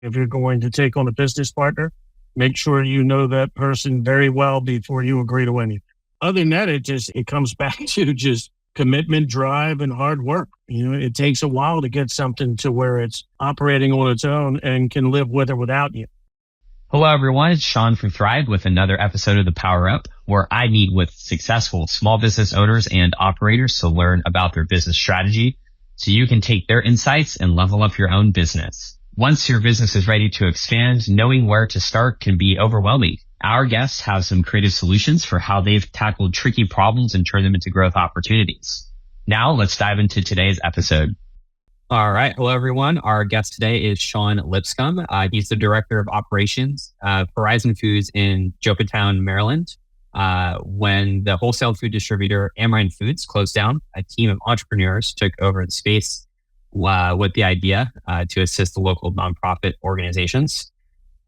If you're going to take on a business partner, make sure you know that person very well before you agree to anything. Other than that, it comes back to just commitment, drive, and hard work. It takes a while to get something to where it's operating on its own and can live with or without you. Hello, everyone. It's Sean from Thrive with another episode of The Power Up, where I meet with successful small business owners and operators to learn about their business strategy so you can take their insights and level up your own business. Once your business is ready to expand, knowing where to start can be overwhelming. Our guests have some creative solutions for how they've tackled tricky problems and turned them into growth opportunities. Now, let's dive into today's episode. All right. Hello, everyone. Our guest today is Sean Lipscomb. He's the Director of Operations of Amrein Foods in Joppatowne, Maryland. When the wholesale food distributor Amrein Foods closed down, a team of entrepreneurs took over the space with the idea to assist the local nonprofit organizations.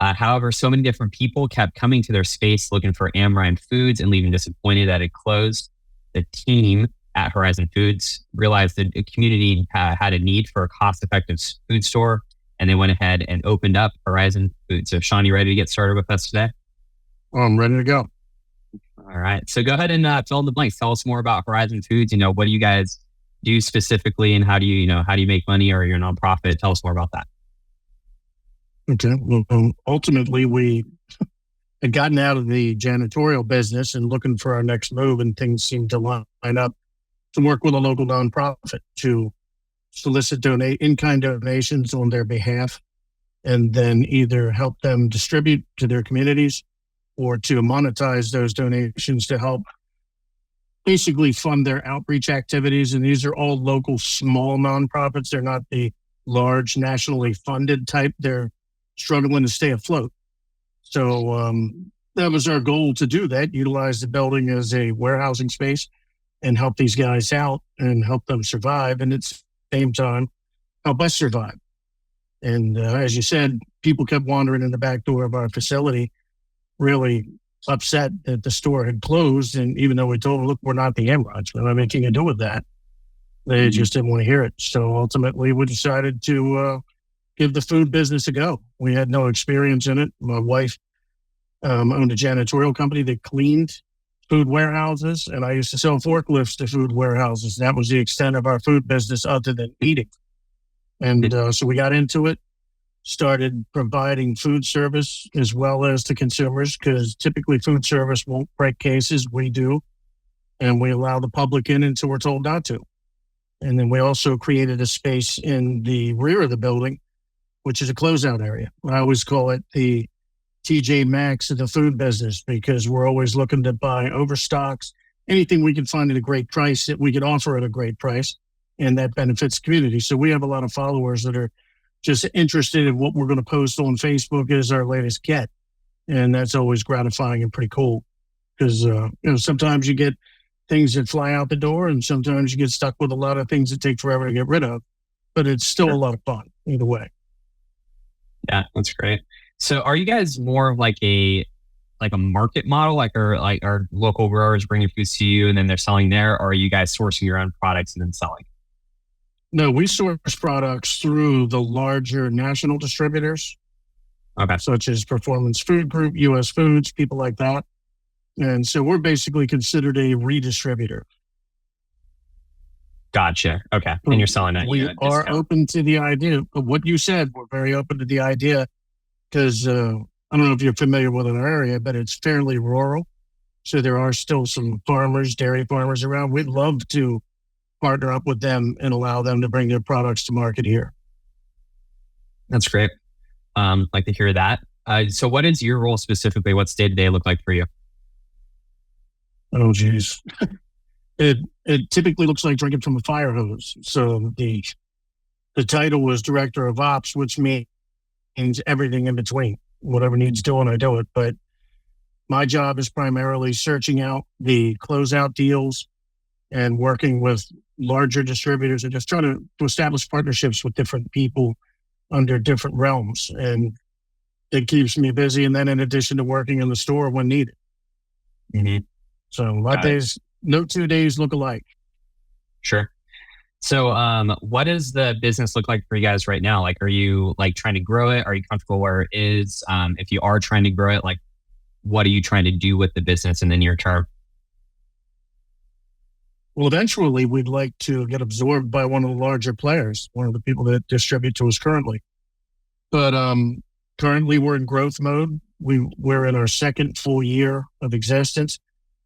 However, so many different people kept coming to their space looking for Amrein Foods and leaving disappointed that it closed. The team at Amrein Foods realized that the community had a need for a cost-effective food store, and they went ahead and opened up Amrein Foods. So, Sean, you ready to get started with us today? I'm ready to go. All right. So go ahead and fill in the blanks. Tell us more about Amrein Foods. What do you guys do specifically, and how do you make money, or your nonprofit? Tell us more about that. Okay. Well, ultimately, we had gotten out of the janitorial business and looking for our next move, and things seemed to line up to work with a local nonprofit to solicit in-kind donations on their behalf, and then either help them distribute to their communities or to monetize those donations to help basically fund their outreach activities. And these are all local small nonprofits. They're not the large nationally funded type. They're struggling to stay afloat. So that was our goal, to do that, utilize the building as a warehousing space and help these guys out and help them survive. And at the same time, help us survive. And as you said, people kept wandering in the back door of our facility, really upset that the store had closed. And even though we told them, look, we're not the Amreins, we're not making a deal with that, they just didn't want to hear it. So ultimately, we decided to give the food business a go. We had no experience in it. My wife owned a janitorial company that cleaned food warehouses, and I used to sell forklifts to food warehouses. That was the extent of our food business other than eating. And so we got into it, started providing food service as well as to consumers, because typically food service won't break cases. We do, and we allow the public in until we're told not to. And then we also created a space in the rear of the building, which is a closeout area. I always call it the TJ Maxx of the food business, because we're always looking to buy overstocks, anything we can find at a great price that we can offer at a great price, and that benefits the community. So we have a lot of followers that are just interested in what we're going to post on Facebook as our latest get. And that's always gratifying and pretty cool, because sometimes you get things that fly out the door, and sometimes you get stuck with a lot of things that take forever to get rid of, but it's still a lot of fun either way. Yeah, that's great. So are you guys more of like a market model, like our local growers bringing foods to you and then they're selling there, or are you guys sourcing your own products and then selling? No, we source products through the larger national distributors, such as Performance Food Group, US Foods, people like that. And so we're basically considered a redistributor. Gotcha. Okay. And you're selling that. We are open to the idea of what you said. We're very open to the idea, because I don't know if you're familiar with our area, but it's fairly rural. So there are still some farmers, dairy farmers around. We'd love to partner up with them and allow them to bring their products to market here. That's great. Like to hear that. So what is your role specifically? What's day-to-day look like for you? Oh, geez. It typically looks like drinking from a fire hose. So the title was Director of Ops, which means everything in between. Whatever needs doing, I do it. But my job is primarily searching out the closeout deals and working with larger distributors and just trying to establish partnerships with different people under different realms. And it keeps me busy. And then in addition to working in the store when needed. Mm-hmm. So my days, no 2 days look alike. Sure. So, what does the business look like for you guys right now? Like, are you like trying to grow it? Are you comfortable where it is? If you are trying to grow it, like, what are you trying to do with the business in the near term? Well, eventually we'd like to get absorbed by one of the larger players, one of the people that distribute to us currently. But currently we're in growth mode. We're in our second full year of existence.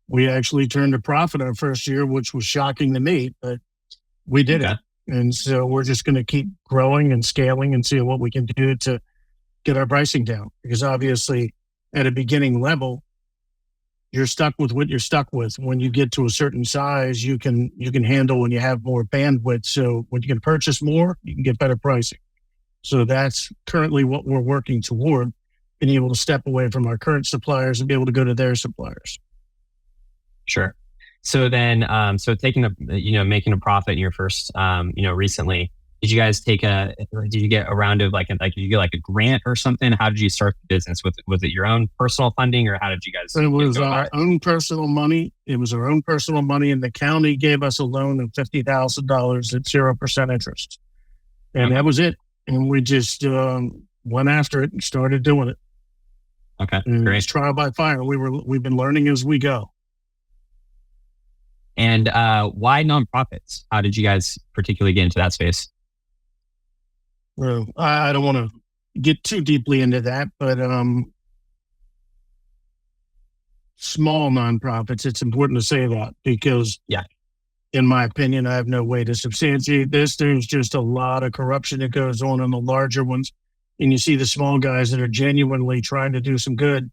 We actually turned a profit our first year, which was shocking to me, but we did Okay, it. And so we're just going to keep growing and scaling and see what we can do to get our pricing down. Because obviously at a beginning level, you're stuck with what you're stuck with. When you get to a certain size, you can handle when you have more bandwidth. So when you can purchase more, you can get better pricing. So that's currently what we're working toward, being able to step away from our current suppliers and be able to go to their suppliers. sure. So then, so taking a, making a profit in your first, recently, did you get a round of did you get like a grant or something? How did you start the business? Was it your own personal funding or how did you guys It was go about our it? own personal money. It was our own personal money, and the county gave us a loan of $50,000 at 0% interest, and Okay. that was it. And we just went after it and started doing it. Okay. And it Great. was trial by fire. We've been learning as we go. And why nonprofits? How did you guys particularly get into that space? I don't want to get too deeply into that, but small nonprofits, it's important to say that because, Yeah. in my opinion, I have no way to substantiate this. There's just a lot of corruption that goes on in the larger ones. And you see the small guys that are genuinely trying to do some good,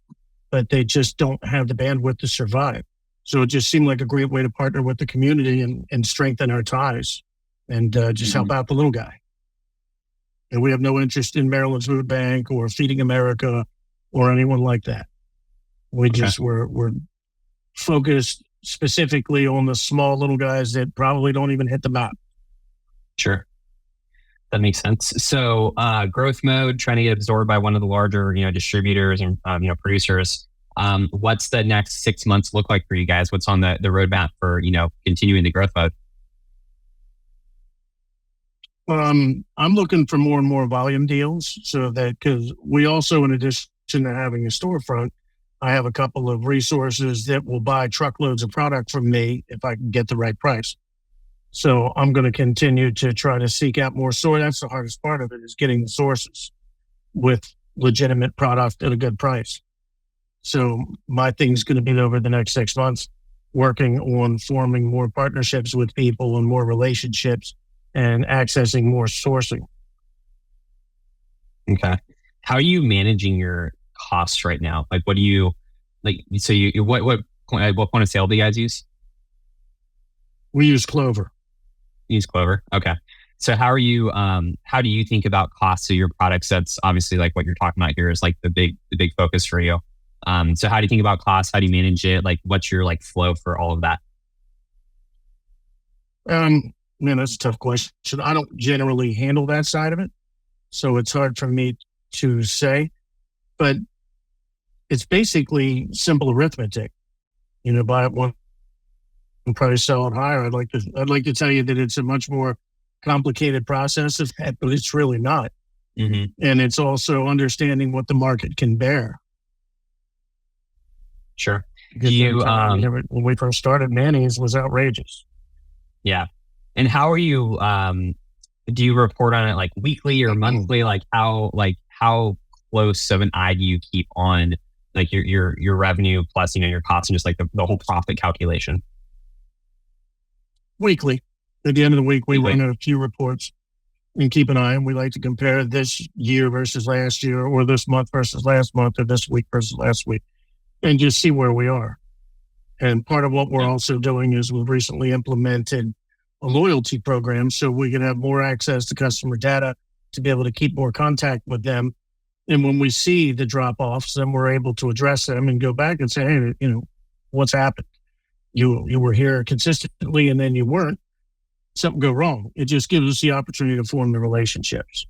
but they just don't have the bandwidth to survive. So it just seemed like a great way to partner with the community and strengthen our ties and just help out the little guy. And we have no interest in Maryland's Food Bank or Feeding America or anyone like that. We Okay. just we're focused specifically on the small little guys that probably don't even hit the map. Sure. That makes sense. So, growth mode, trying to get absorbed by one of the larger, distributors and, producers. What's the next 6 months look like for you guys? What's on the roadmap for, continuing the growth mode? I'm looking for more and more volume deals so that because we also, in addition to having a storefront, I have a couple of resources that will buy truckloads of product from me if I can get the right price. So I'm going to continue to try to seek out more source. That's the hardest part of it is getting the sources with legitimate product at a good price. So my thing's going to be over the next 6 months, working on forming more partnerships with people and more relationships and accessing more sourcing. Okay. How are you managing your costs right now? Like, what do you like? So what point of sale do you guys use? We use Clover. Use Clover. Okay. So how do you think about costs of your products? That's obviously like what you're talking about here is like the big focus for you. So how do you think about costs? How do you manage it? Like what's your like flow for all of that? Man, that's a tough question. I don't generally handle that side of it. So it's hard for me to say, but it's basically simple arithmetic. Buy it one and probably sell it higher. I'd like to tell you that it's a much more complicated process of that, but it's really not. Mm-hmm. And it's also understanding what the market can bear. Sure. Because when we first started, mayonnaise was outrageous. Yeah. And how are you, do you report on it like weekly or monthly? Like how close of an eye do you keep on like your revenue plus, your costs and just like the whole profit calculation? Weekly. At the end of the week, we Weekly. run a few reports and keep an eye. And we like to compare this year versus last year, or this month versus last month, or this week versus last week, and just see where we are. And part of what we're also doing is we've recently implemented a loyalty program so we can have more access to customer data to be able to keep more contact with them. And when we see the drop-offs, then we're able to address them and go back and say, hey, what's happened? You were here consistently and then you weren't. Something go wrong. It just gives us the opportunity to form the relationships.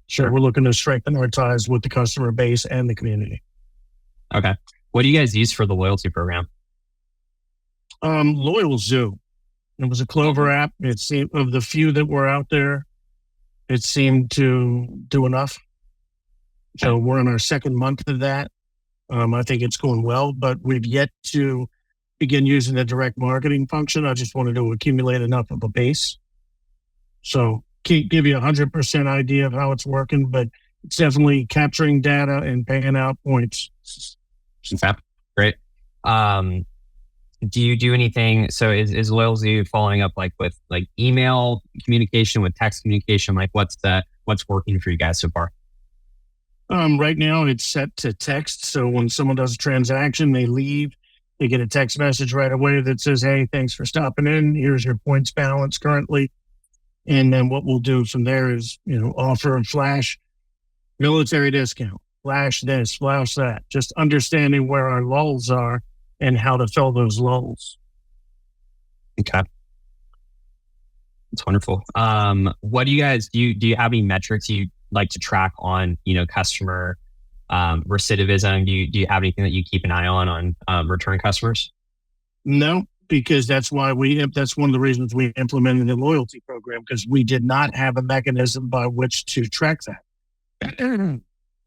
Sure. So we're looking to strengthen our ties with the customer base and the community. Okay. What do you guys use for the loyalty program? Loyal Zoo. It was a Clover app. It seemed, of the few that were out there, it seemed to do enough. So we're in our second month of that. I think it's going well, but we've yet to begin using the direct marketing function. I just wanted to accumulate enough of a base. So can't give you 100% idea of how it's working, but it's definitely capturing data and paying out points. Okay, great. Do you do anything? So is Loyalty following up like with like email communication, with text communication? Like what's working for you guys so far? Right now it's set to text. So when someone does a transaction, they leave, they get a text message right away that says, "Hey, thanks for stopping in. Here's your points balance currently." And then what we'll do from there is, offer a flash military discount, flash this, flash that, just understanding where our lulls are and how to fill those lulls. Okay. That's wonderful. What do you guys do? Do you have any metrics you like to track on, customer recidivism? Do you have anything that you keep an eye on return customers? No, because that's one of the reasons we implemented the loyalty program, because we did not have a mechanism by which to track that.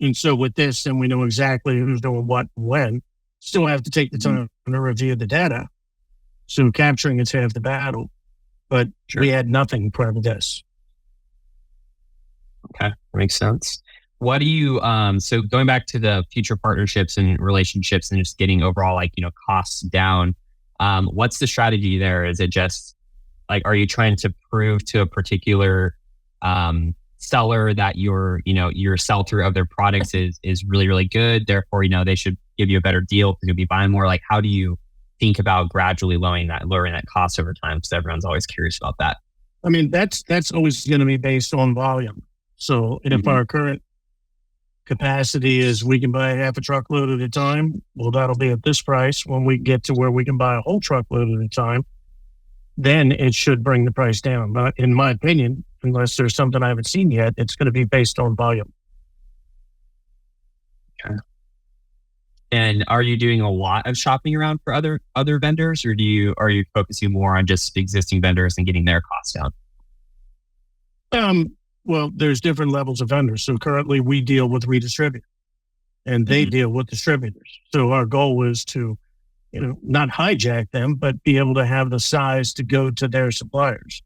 And so with this, then we know exactly who's doing what, when. Still have to take the time to review the data. So capturing it's half the battle, but we had nothing prior to this. Okay, makes sense. What do you, so going back to the future partnerships and relationships and just getting overall, costs down, what's the strategy there? Is it just like, are you trying to prove to a particular, seller that your sell through of their products is really, really good? Therefore, they should give you a better deal because you'll be buying more. Like, how do you think about gradually lowering that cost over time? Because everyone's always curious about that. I mean, that's always going to be based on volume. So if our current capacity is we can buy half a truckload at a time, well, that'll be at this price. When we get to where we can buy a whole truckload at a time, then it should bring the price down. But in my opinion, unless there's something I haven't seen yet, it's going to be based on volume. Okay. And are you doing a lot of shopping around for other vendors, or are you focusing more on just existing vendors and getting their costs down? Well, there's different levels of vendors. So currently we deal with redistributors and they deal with distributors. So our goal is to, not hijack them, but be able to have the size to go to their suppliers.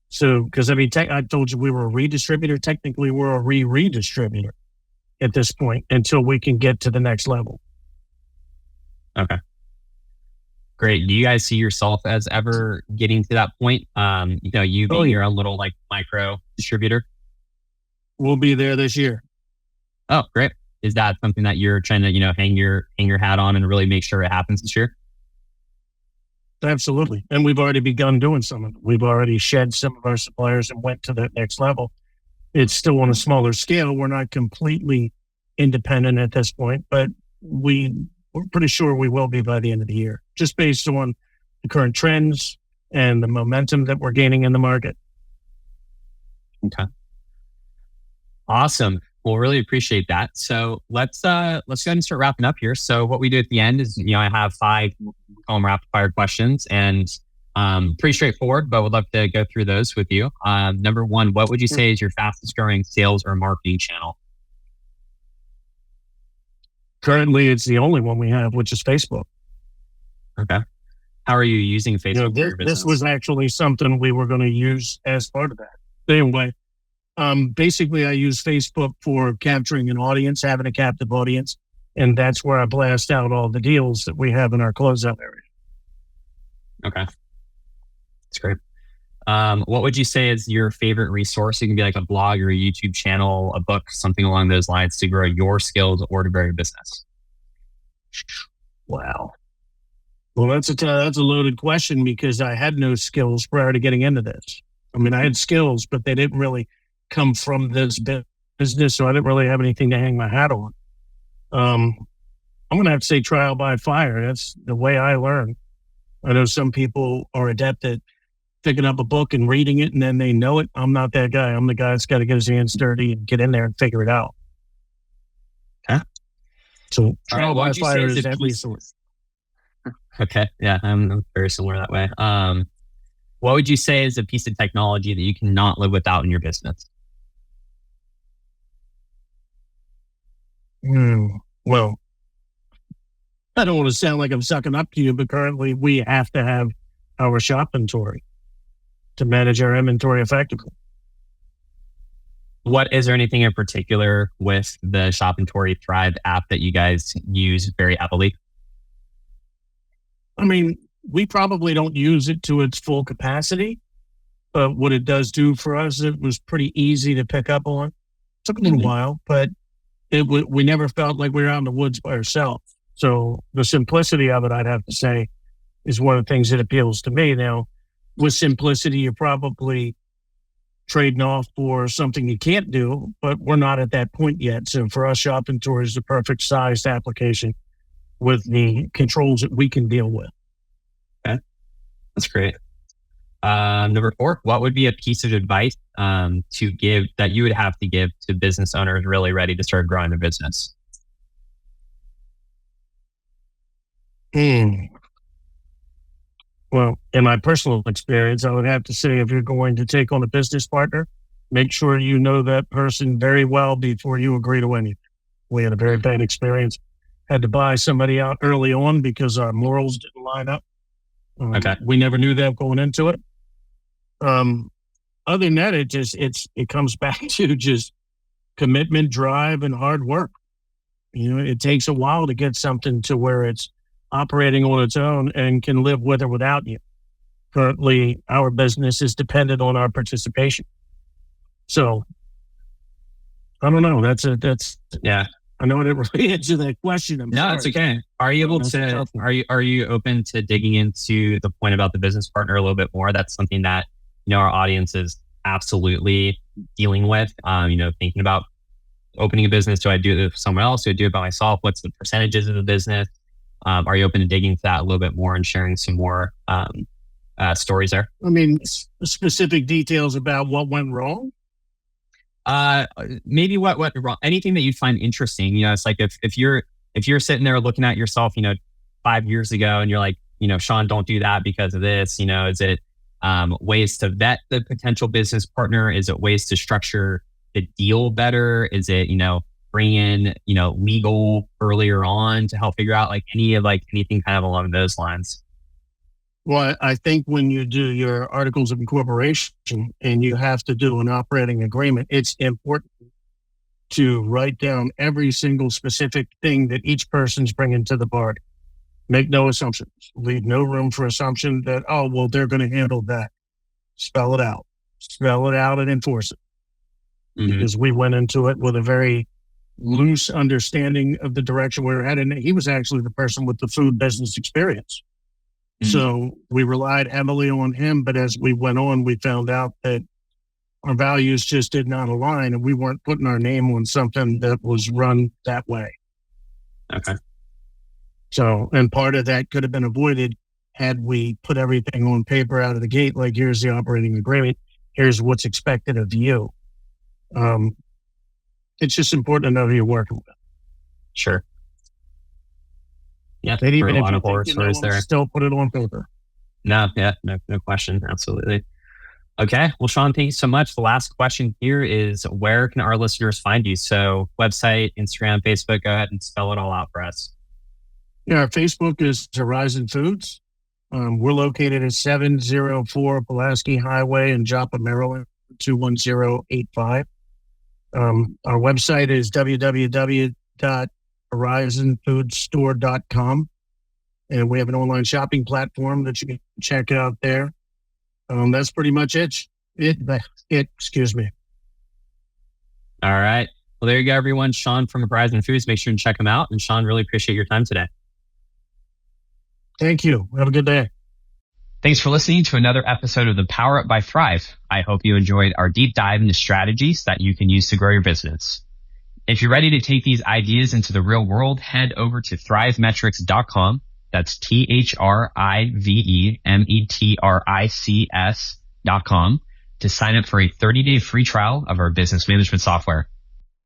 So, because I told you we were a redistributor. Technically, we're a redistributor at this point until we can get to the next level. Okay. Great. Do you guys see yourself as ever getting to that point? You being your own little micro distributor? We'll be there this year. Oh, great. Is that something that you're trying to, hang your hat on and really make sure it happens this year? Absolutely. And we've already begun doing some of it. We've already shed some of our suppliers and went to that next level. It's still on a smaller scale. We're not completely independent at this point, but we're pretty sure we will be by the end of the year, just based on the current trends and the momentum that we're gaining in the market. Okay. Awesome. Well, really appreciate that. So let's go ahead and start wrapping up here. So what we do at the end is, I have 5, call them rapid fire questions, and pretty straightforward, but would love to go through those with you. Number 1, what would you say is your fastest growing sales or marketing channel? Currently, it's the only one we have, which is Facebook. Okay. How are you using Facebook for your business? This was actually something we were going to use as part of that. Anyway, basically, I use Facebook for capturing an audience, having a captive audience, and that's where I blast out all the deals that we have in our closeout area. Okay. That's great. What would you say is your favorite resource? It can be like a blog or a YouTube channel, a book, something along those lines to grow your skills or to grow your business. Wow. Well, that's a loaded question because I had no skills prior to getting into this. I mean, I had skills, but they didn't really come from this business, so I didn't really have anything to hang my hat on. I'm going to have to say trial by fire. That's the way I learn. I know some people are adept at picking up a book and reading it and then they know it. I'm not that guy. I'm the guy that's got to get his hands dirty and get in there and figure it out. Okay. So trial by fire is that resource. Okay. Yeah, I'm very similar that way. What would you say is a piece of technology that you cannot live without in your business? Well, I don't want to sound like I'm sucking up to you, but currently we have to have our shop inventory to manage our inventory effectively. Is there anything in particular with the Joppatowne Thrive app that you guys use very heavily? I mean, we probably don't use it to its full capacity, but what it does do for us, it was pretty easy to pick up on. It took a little while, but we never felt like we were out in the woods by ourselves. So the simplicity of it, I'd have to say, is one of the things that appeals to me. Now, with simplicity, you're probably trading off for something you can't do, but we're not at that point yet. So for us, Joppatowne is the perfect sized application with the controls that we can deal with. Okay, that's great. Number 4, what would be a piece of advice to give that you would have to give to business owners really ready to start growing their business? Well, in my personal experience, I would have to say if you're going to take on a business partner, make sure you know that person very well before you agree to anything. We had a very bad experience. Had to buy somebody out early on because our morals didn't line up. Okay. We never knew that going into it. Other than that, it comes back to just commitment, drive, and hard work. It takes a while to get something to where it's operating on its own and can live with or without you. Currently, our business is dependent on our participation. So I don't know. Yeah. I know I didn't really answer that question. No, it's okay. Are you open to digging into the point about the business partner a little bit more? That's something that, our audience is absolutely dealing with, thinking about opening a business. Do I do it with someone else? Do I do it by myself? What's the percentages of the business? Are you open to digging into that a little bit more and sharing some more stories there? I mean, specific details about what went wrong? Maybe what went wrong. Anything that you find interesting. It's like if you're sitting there looking at yourself, 5 years ago, and you're like, Sean, don't do that because of this. Is it ways to vet the potential business partner? Is it ways to structure the deal better? Is it bring in legal earlier on to help figure out anything kind of along those lines? Well, I think when you do your articles of incorporation and you have to do an operating agreement, it's important to write down every single specific thing that each person's bringing to the party. Make no assumptions. Leave no room for assumption that, they're going to handle that. Spell it out. Spell it out and enforce it. Mm-hmm. Because we went into it with a very loose understanding of the direction we were headed. And he was actually the person with the food business experience. Mm-hmm. So we relied heavily on him. But as we went on, we found out that our values just did not align and we weren't putting our name on something that was run that way. Okay. So, and part of that could have been avoided had we put everything on paper out of the gate, like here's the operating agreement, here's what's expected of you. It's just important to know who you're working with. Sure. Yeah, even a if lot you of horror stories there. Still put it on paper. No question. Absolutely. Okay. Well, Sean, thank you so much. The last question here is, where can our listeners find you? So website, Instagram, Facebook, go ahead and spell it all out for us. Yeah, our Facebook is Amrein Foods. We're located at 704 Pulaski Highway in Joppatowne, Maryland, 21085. Our website is www.horizonfoodstore.com. And we have an online shopping platform that you can check out there. That's pretty much it. Excuse me. All right. Well, there you go, everyone. Sean from Amrein Foods. Make sure and check him out. And Sean, really appreciate your time today. Thank you. Have a good day. Thanks for listening to another episode of the Power Up by Thrive. I hope you enjoyed our deep dive into strategies that you can use to grow your business. If you're ready to take these ideas into the real world, head over to thrivemetrics.com. That's THRIVEMETRICS.com to sign up for a 30-day free trial of our business management software.